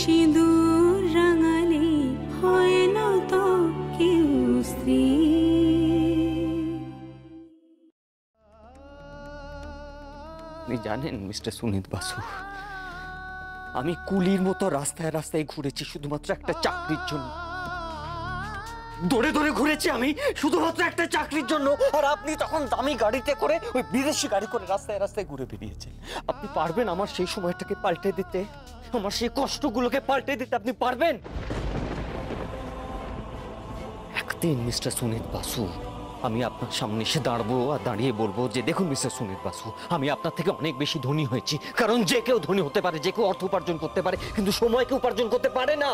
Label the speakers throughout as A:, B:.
A: সিঁদুর রাঙালে হয় না তো কেউ স্ত্রী।
B: আপনি জানেন মিস্টার সুনীত বাসু, আমি কুলির মতো রাস্তায় রাস্তায় ঘুরেছি শুধুমাত্র একটা চাকরির জন্য। দৌড়ে দৌড়ে ঘুরেছি আমি শুধুমাত্র একটা চাকরির জন্য, আর আপনি তখন দামি গাড়িতে করে ওই বিদেশি গাড়ি করে রাস্তায় রাস্তায় ঘুরে বেরিয়েছেন। আপনি পারবেন আমার সেই সময়টাকে পাল্টে দিতে, আমার সেই কষ্টগুলোকে পাল্টে দিতে? আপনি পারবেন? একদিন মিস্টার সুনীত বাসু আমি আপনার সামনে এসে দাঁড়াবো আর দাঁড়িয়ে বলবো যে দেখুন মিস্টার সুনীত বাসু, আমি আপনার থেকে অনেক বেশি ধনী হয়েছি। কারণ যে কেউ ধনী হতে পারে, যে কেউ অর্থ উপার্জন করতে পারে, কিন্তু সময়কে উপার্জন করতে পারে না।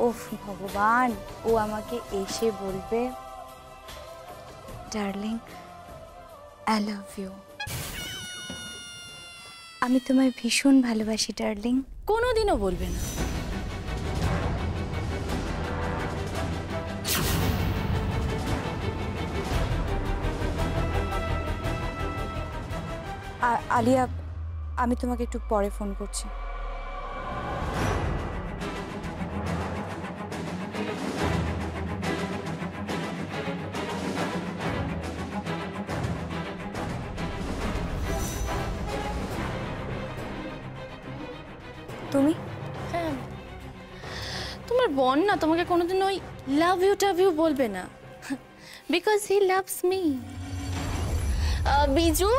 C: ওফ ভগবান, ও আমাকে এসে বলবে ডার্লিং আই লাভ ইউ। আমি তোমায় ভীষণ ভালোবাসি ডার্লিং।
D: কোনোদিনও বলবে না।
C: আলিয়া, আমি তোমাকে একটু পরে ফোন করছি। তুমি?
D: হ্যাঁ, তোমার বোন না তোমাকে কোনোদিন ওই লাভ ইউ টাভ ইউ বলবে না, because he loves me. Biju,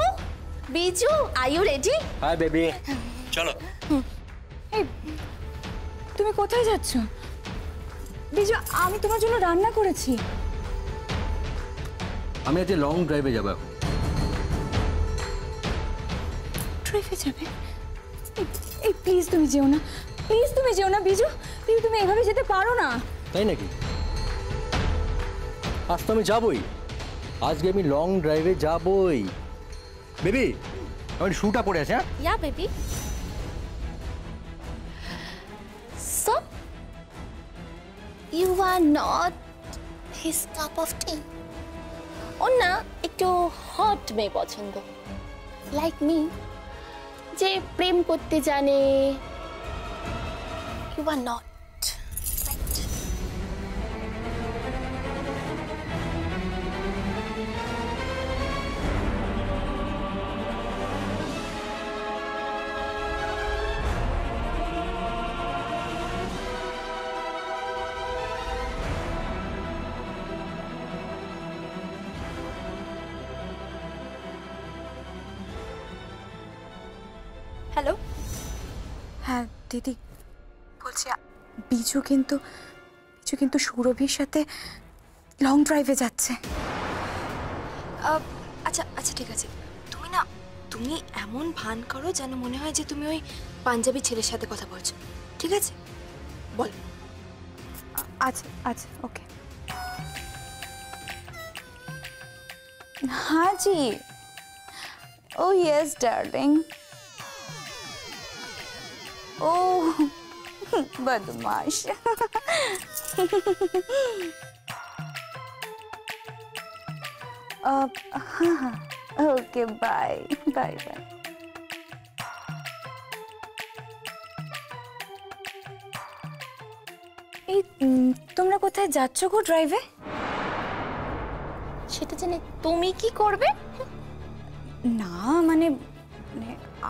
D: Biju, are you ready?
B: Hi baby, চলো।
C: এই, তুমি কোথায় যাচ্ছ? বিজু, আমি তোমার জন্য রান্না করেছি।
E: আমি আজ লং ড্রাইভে যাবো। এখন
C: ড্রাইভে যাবে? এই প্লিজ তুমি যেও না, প্লিজ তুমি যেও না বিজু, কিন্তু তুমি এভাবে যেতে পারো না।
E: তাই নাকি? আজ তো আমি যাবই, আজকে আমি লং ড্রাইভে যাবই। বেবি, আমার শুটা পড়ে আছে। হ্যাঁ,
D: yeah baby. So you are not his cup of tea? ওর না একটু হট মেয়ে পছন্দ, লাইক মি, যে প্রেম করতে জানে। You are not right.
C: Hello. হ্যাঁ দিদি বলছি, বিজু কিন্তু সুরভির সাথে লং ড্রাইভে যাচ্ছে।
F: আচ্ছা আচ্ছা ঠিক আছে, তুমি এমন ভান করো যেন মনে হয় যে তুমি ওই পাঞ্জাবি ছেলের সাথে কথা বলছো, ঠিক আছে? বল।
C: আচ্ছা আচ্ছা ওকে। हाँ जी, oh yes darling, oh बदमाश। हाँ हाँ ओके बाय बाय बाय। এই তোমরা কোথায় যাচ্ছ গো ড্রাইভে?
D: সেটা জেনে তুমি কি করবে?
C: না মানে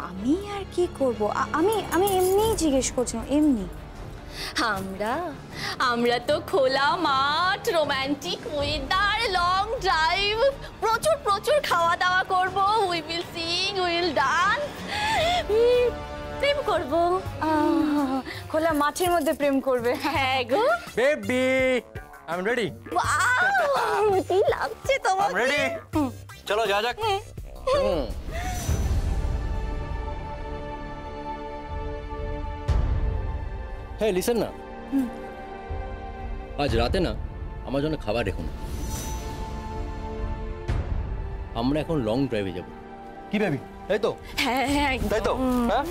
C: আমি আর কি করব, আমি এমনিই জিজ্ঞেস করছিলাম, এমনি।
D: আমরা তো খোলা মাঠ, রোমান্টিক ওয়েদার, লং ড্রাইভ, প্রচুর প্রচুর খাওয়া দাওয়া করব, we will sing, we will dance, প্রেম করব।
C: খোলা মাঠের মধ্যে প্রেম করবে?
D: হ্যাঁ গো
E: baby, I am ready.
D: Wow, কি লাগছে তোমার?
E: আই এম রেডি, চলো যা যাক। হ্যাঁ লিসেন না, আজ রাতে না আমার জন্য খাবার রেখো না। আমরা এখন লং ড্রাইভে যাব। কি ভাবি, তাই তো?
D: হ্যাঁ হ্যাঁ
E: তাই তো? হ্যাঁ,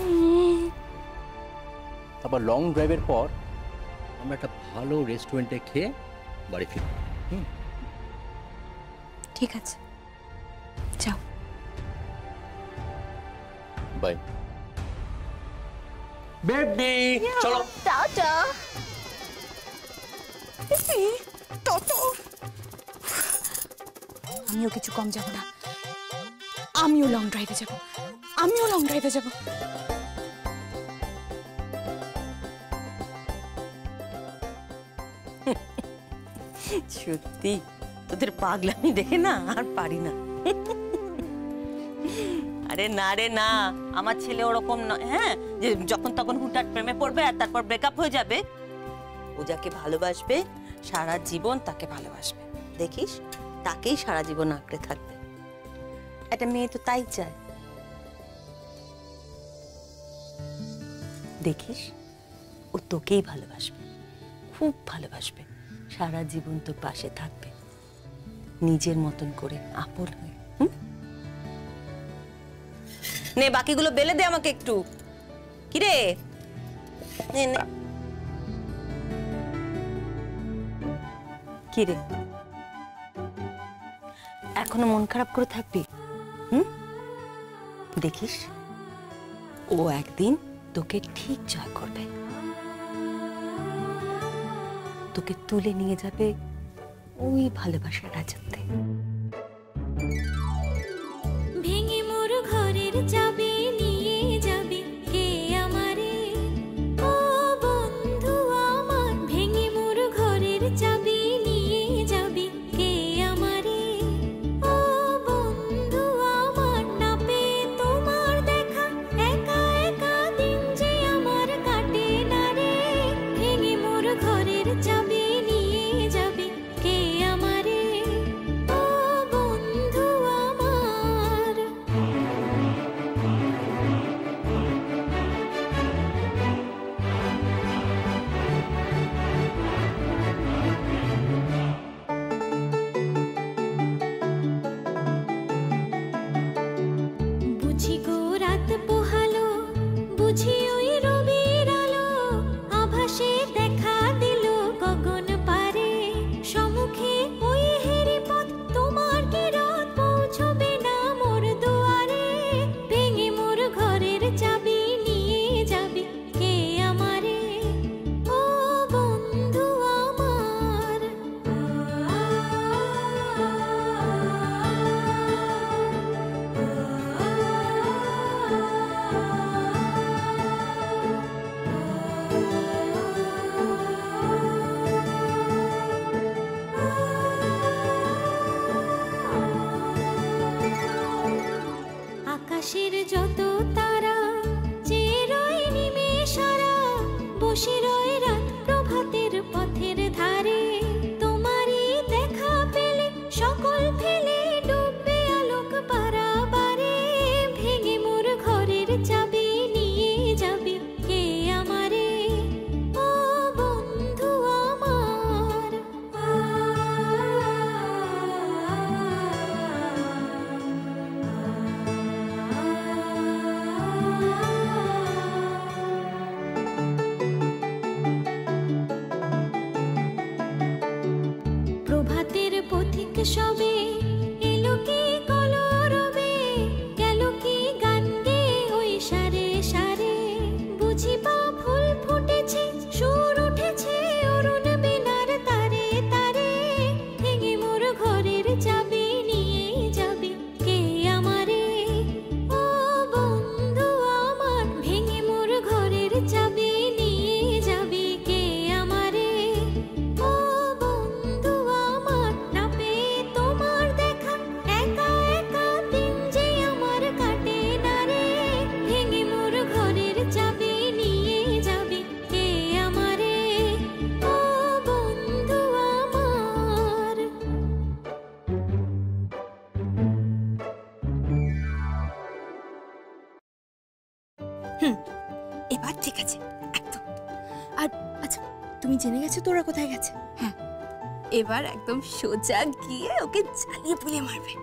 E: তারপর লং ড্রাইভের পর আমরা একটা ভালো রেস্টুরেন্টে খেয়ে বাড়ি ফিরব।
C: ঠিক আছে। যাও।
E: বাই বেবি, চলো।
D: টাটা।
C: আমিও কিছু কম যাব না, আমিও লং ড্রাইভে যাব, আমিও লং ড্রাইভে যাব।
G: সত্যি তোদের পাগলামি দেখে না আর পারি না। আরে না রে না, আমার ছেলে ওরকম নয়। হ্যাঁ, যে যখন তখন হুটহাট প্রেমে পড়বে আর তারপর ব্রেকআপ হয়ে যাবে। ও যাকে ভালোবাসবে সারা জীবন তাকে ভালোবাসবে, দেখিস তাকেই সারা জীবন আঁকড়ে থাকবে। একটা মেয়ে তো তাই চায়। দেখিস ও তোকেই ভালোবাসবে, খুব ভালোবাসবে, সারা জীবন তোর পাশে থাকবে, নিজের মতন করে আপন হয়ে। নে বাকিগুলো বেলে দে আমাকে একটু। কিরে নে নে। কিরে এখনো মন খারাপ করে থাকবি? দেখিস ও একদিন তোকে ঠিক জয় করবে, তোকে তুলে নিয়ে যাবে ওই ভালোবাসার রাজত্বে।
A: ভেঙে মোর ঘরের চাবি নিয়ে যাবে কে আমারে, ও বন্ধু আমার। ভেঙে মোর ঘরের চাবি নিয়ে যাবে কে আমারে, ও বন্ধু আমার। না পেয়ে তোমার দেখা একা একা দিন যে আমার কাটে না রে। ভেঙে মোর ঘরের চাবি নিয়ে যাবে কে আমারে, ও বন্ধু আমার। বুঝি গো রাত পোহালো, বুঝি ওই রবির আলো, আভাসে দেখা দিল গগন পারে। সম্মুখে ওই হেরি পথ, তোমার কিরণ পৌঁছবে না মোর দুয়ারে। ভেঙে মোর ঘরের চাবি নিয়ে যাবে কে আমারে, ও বন্ধু আমার। আকাশের যত তারা চেয়ে রয় নিমেষারা, বসে রয় রাত প্রভাতের পথের ধারে। তোমারই দেখা পেলে সকল ফেলে ডুববে আলোক পারাবারে। ভেঙে মোর ঘরের চাবি নিয়ে যাবে কে আমারে, ও বন্ধু আমার। প্রভাতের পথিক সবে এলো কি কলরবে, গেল কি গান গে ওই সারে সারে। বুঝি বা ফুল ফুটেছে, সুর উঠেছে অরুণ বেনার তারে তারে। ভেঙে মোর ঘরের চাবি নিয়ে যাবে কে আমারে, ও বন্ধু আমার। ভেঙে মোর ঘরের চাবি নিয়ে যাবে কে আমারে, ও বন্ধু আমার। না পেয়ে তোমার দেখা একা একা দিন যে আমার কাটে না রে। ভেঙে মোর ঘরের চাবি নিয়ে যাবে কে আমারে, ও বন্ধু আমার।
F: এবার ঠিক আছে একদম। আর আচ্ছা, তুমি জেনে গেছো তোরা কোথায় গেছে? হ্যাঁ, এবার একদম সোজা গিয়ে ওকে জ্বালিয়ে পুড়িয়ে মারবে।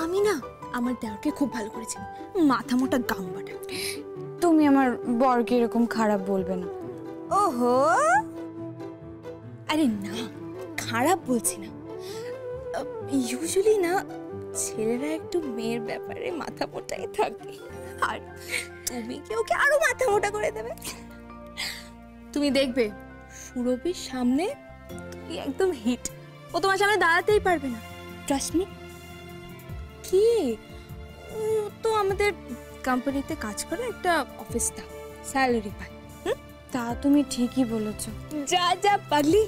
F: আমি না আমার দেওরকে খুব ভালো করেছি, মাথা মোটা গাম্বাটা।
C: তুমি আমার বরকে এরকম খারাপ বলবে না।
F: ওহো, আরে না, খারাপ বলছি না। ইউজুয়ালি না ছেলেরা একটু মেয়ের ব্যাপারে মাথা মোটাই থাকে, আর তুমি কি ওকে আরো মাথা মোটা করে দেবে? তুমি দেখবে সুরভির সামনে তুমি একদম হিট, ও তোমার সামনে দাঁড়াতেই পারবে না, ট্রাস্ট মি। কি, ও তো আমাদের কোম্পানিতে কাজ করে, একটা অফিস স্টাফ, স্যালারি পায়।
C: তা তুমি ঠিকই বলেছো।
F: যা যা পারলি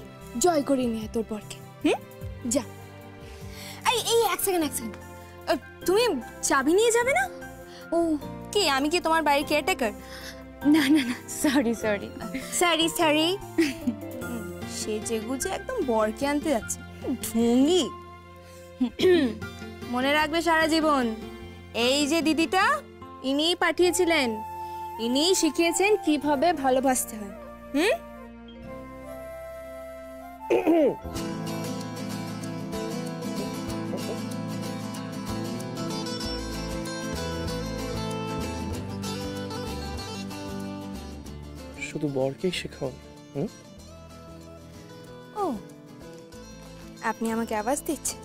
F: জয় করে নিয়ে তোর বরকে। যা। এই এক সেকেন্ড, তুমি চাবি নিয়ে যাবে না? ও কি, আমি কি তোমার বাড়ির কেয়ারটেকার?
C: না না না, সরি সরি
F: সরি সে যেগুজে একদম বরকে আনতে যাচ্ছে, ঢুঙ্গি। মনে রাখবে সারা জীবন, এই যে দিদিটা ইনিই পাঠিয়েছিলেন, ইনিই শিখিয়েছেন কিভাবে ভালোবাসতে হয়।
H: শুধু বরকেই শেখাও?
F: ও, আপনি আমাকে আওয়াজ দিচ্ছেন?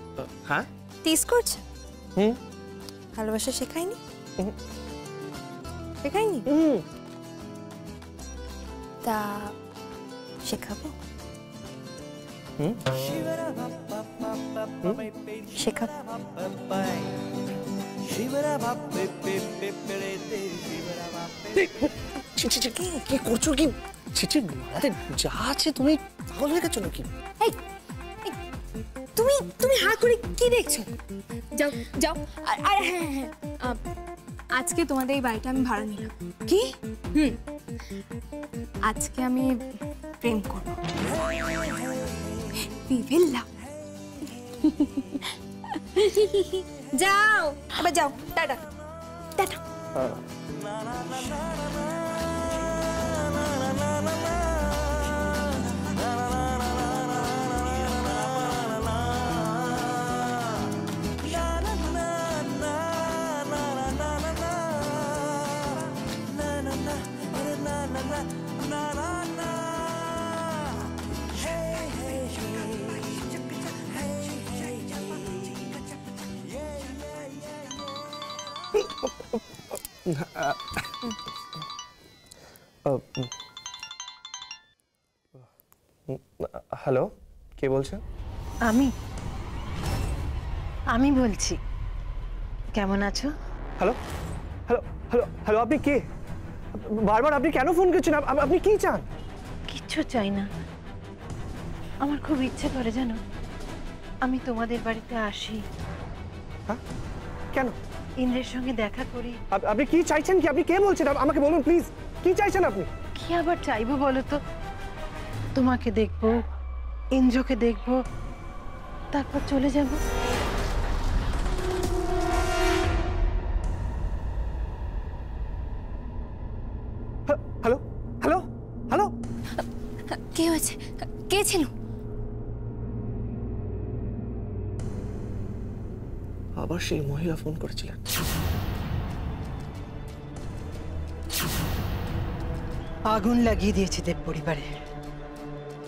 H: হ্যাঁ,
F: টিজ করছেন? ভালোবাসা শেখায়নি? শেখায়নি? তা শেখাবো? শেখাবো?
H: কি করছো কি? যা আছে তুমি পাগল হয়ে গেছো নাকি?
F: তুমি হা করে কি দেখছো? যাও যাও। আর হ্যাঁ, আজকে তোমাদের এই বাড়িটা আমি ভাড়া নিলাম। কি? আজকে আমি প্রেম করব। যাও, আবার যাও। Tata tata.
H: হ্যালো, কে বলছেন?
I: আমি বলছি, কেমন আছো?
H: হ্যালো হ্যালো হ্যালো হ্যালো, আপনি কে? বারবার আপনি কেন ফোন করছেন? আপনি কি চান?
I: কিচ্ছু চাই না, আমার খুব ইচ্ছে করে জানো আমি তোমাদের বাড়িতে আসি।
H: হ্যাঁ, কেন?
I: ইন্দ্রের সঙ্গে দেখা করি।
H: আপনি কি চাইছেন? কি, আপনি কে বলছেন? আমাকে বলুন প্লিজ, কি চাইছেন আপনি?
I: কি আবার চাইবো বলো তো? তোমাকে দেখবো, ইন্দ্রকে দেখবো, তারপর চলে যাব।
H: হ্যালো হ্যালো হ্যালো,
F: কে হয়েছে? কে ছিল?
H: আবার সেই মহিলা ফোন করেছিলেন।
I: আগুন লাগিয়ে দিয়েছে দেব পরিবারে।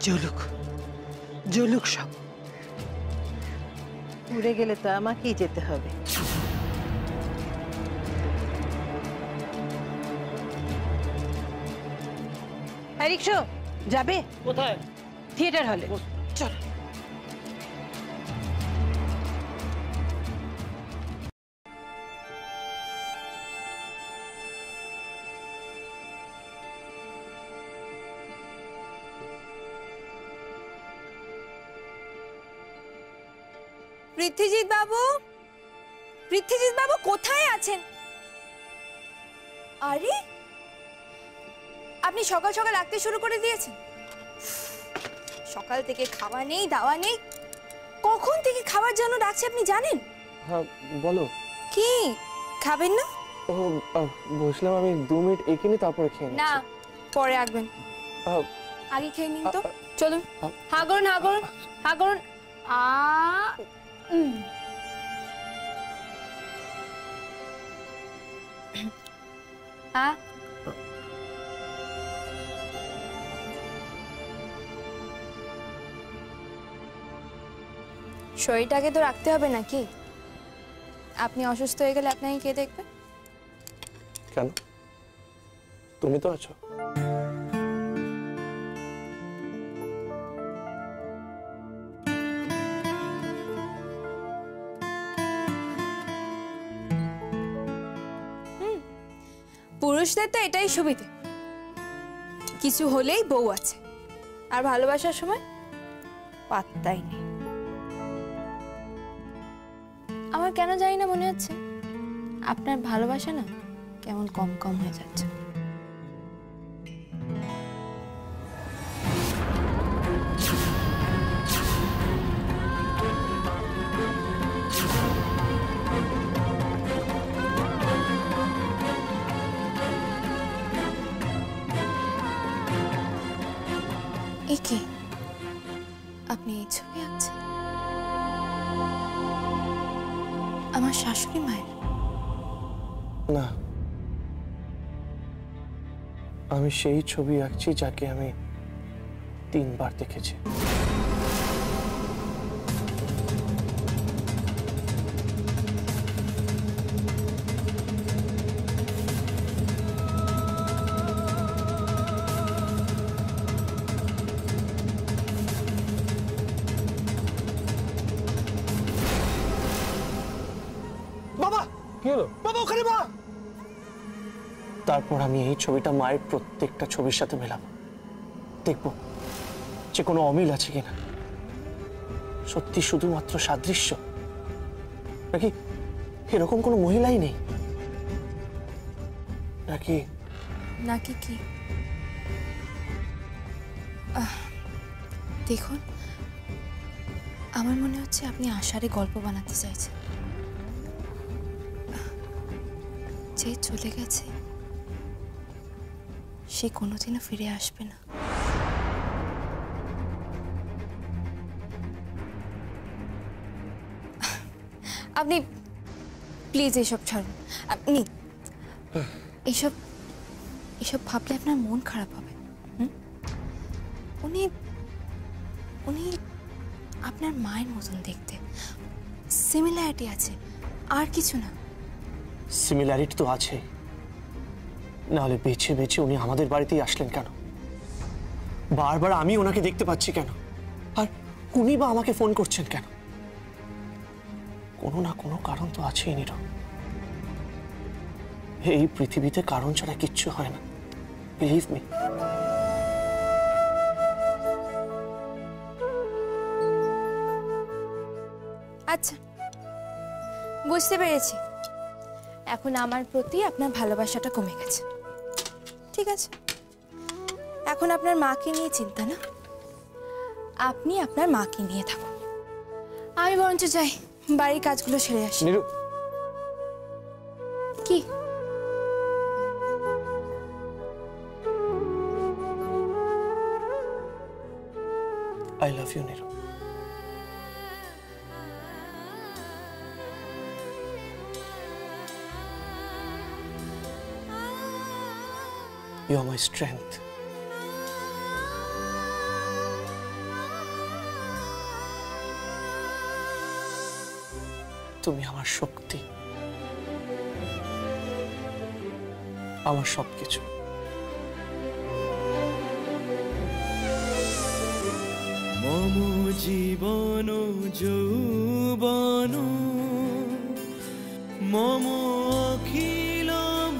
I: জ্বলুক জ্বলুক সব, উড়ে গেলে তো আমাকেই যেতে হবে। রিক্সো যাবে
H: কোথায়?
I: থিয়েটার হলে। চল।
F: পৃথ্বীজিৎ বাবু, পৃথ্বীজিৎ বাবু কোথায় আছেন? আরে, আপনি সকাল সকাল রাখতে শুরু করে দিয়েছেন। সকাল থেকে খাওয়া নেই, দাওয়া নেই। কখন থেকে খাবার জন্য ডাকছে আপনি জানেন?
H: হ্যাঁ বলো।
F: কি খাবেন না?
H: ও, বসলাম আমি 2 মিনিট এখানে, তারপরে খেয়ে
F: না, পরে আসবেন। আগে খেয়ে নিন তো। চলুন, হা করুন, হা করুন, হা করুন।
C: শরীরটাকে তো রাখতে হবে নাকি? আপনি অসুস্থ হয়ে গেলে আপনাকে কে দেখবে?
H: কেন, তুমি তো আছো।
C: পুরুষদের তো এটাই সুবিধে, কিছু হলেই বউ আছে, আর ভালোবাসার সময় পাত্তাই নেই। আমার কেন জানি না মনে হচ্ছে আপনার ভালোবাসা না কেমন কম কম হয়ে যাচ্ছে। একে আপনি এই ছবি আঁকছেন? আমার শাশুড়ি মায়ের?
H: না, আমি সেই ছবি আঁকছি যাকে আমি 3 বার দেখেছি। বাবা, কি হলো? বাবা, ওখানে মা। তারপর আমি এই ছবিটা মায়ের প্রত্যেকটা ছবির সাথে মেলাবো, দেখবো যে কোনো অমিল আছে কিনা, সত্যি শুধুমাত্র সাদৃশ্য, নাকি এরকম কোনো মহিলাই নেই, নাকি
C: নাকি কি? দেখুন, আমার মনে হচ্ছে আপনি আষাঢ়ে গল্প বানাতে চাইছেন। যে চলে গেছে সে কোনোদিনও ফিরে আসবে না। আপনি প্লিজ এসব ছাড়ুন। আপনি এসব এসব ভাবলে আপনার মন খারাপ হবে। উনি উনি আপনার মায়ের মতন দেখতে, সিমিলারিটি আছে, আর কিছু না।
H: সিমিলারিটি তো আছে, নাহলে বেছে বেছে উনি আমাদের বাড়িতেই আসলেন কেন? বারবার আমি ওনাকে দেখতে পাচ্ছি কেন? আর উনি বা আমাকে ফোন করছেন কেন? কোনো না কোনো কারণ তো আছেই নীর। এই পৃথিবীতে কারণ ছাড়া কিচ্ছু হয় না, বিলিভ মি।
C: আচ্ছা, বুঝতে পেরেছি, এখন আমার প্রতি আপনার ভালোবাসাটা কমে গেছে। ঠিক আছে, এখন আপনার মাকে নিয়ে চিন্তা না, আপনি আপনার মাকে নিয়ে থাকুন। আমি বরঞ্চ যাই, বাড়ির কাজগুলো সেরে আসি।
H: নীরু,
C: কি?
H: I love you, Niru. You're my strength. তুমি আমার শক্তি, আমার সবকিছু।
J: মম জীবন যৌবন মম অখিল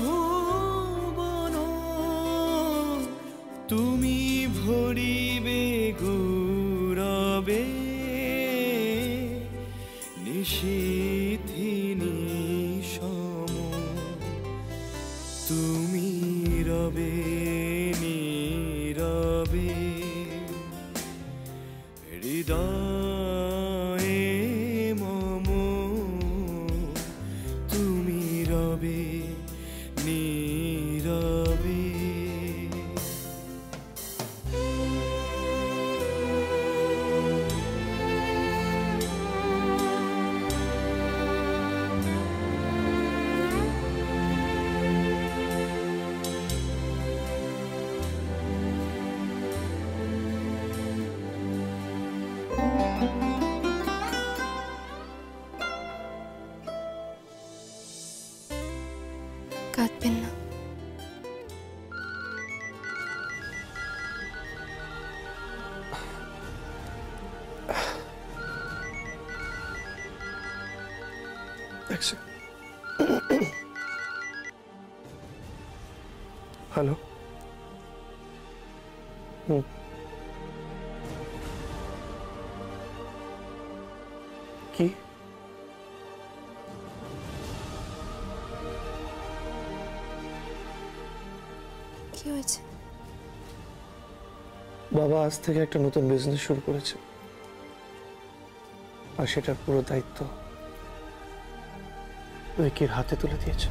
J: ভুবন, তুমি ভরিবে গৌরবে নিশীথিনী সম, তুমি রবে নীরবে হৃদয়ে মম, তুমি রবে নীরবে।
C: কাঁদবেন না।
H: হ্যালো। কি?
C: কি হয়েছে?
H: বাবা আজ থেকে একটা নতুন বিজনেস শুরু করেছে, আর সেটার পুরো দায়িত্ব উইকির হাতে তুলে দিয়েছে।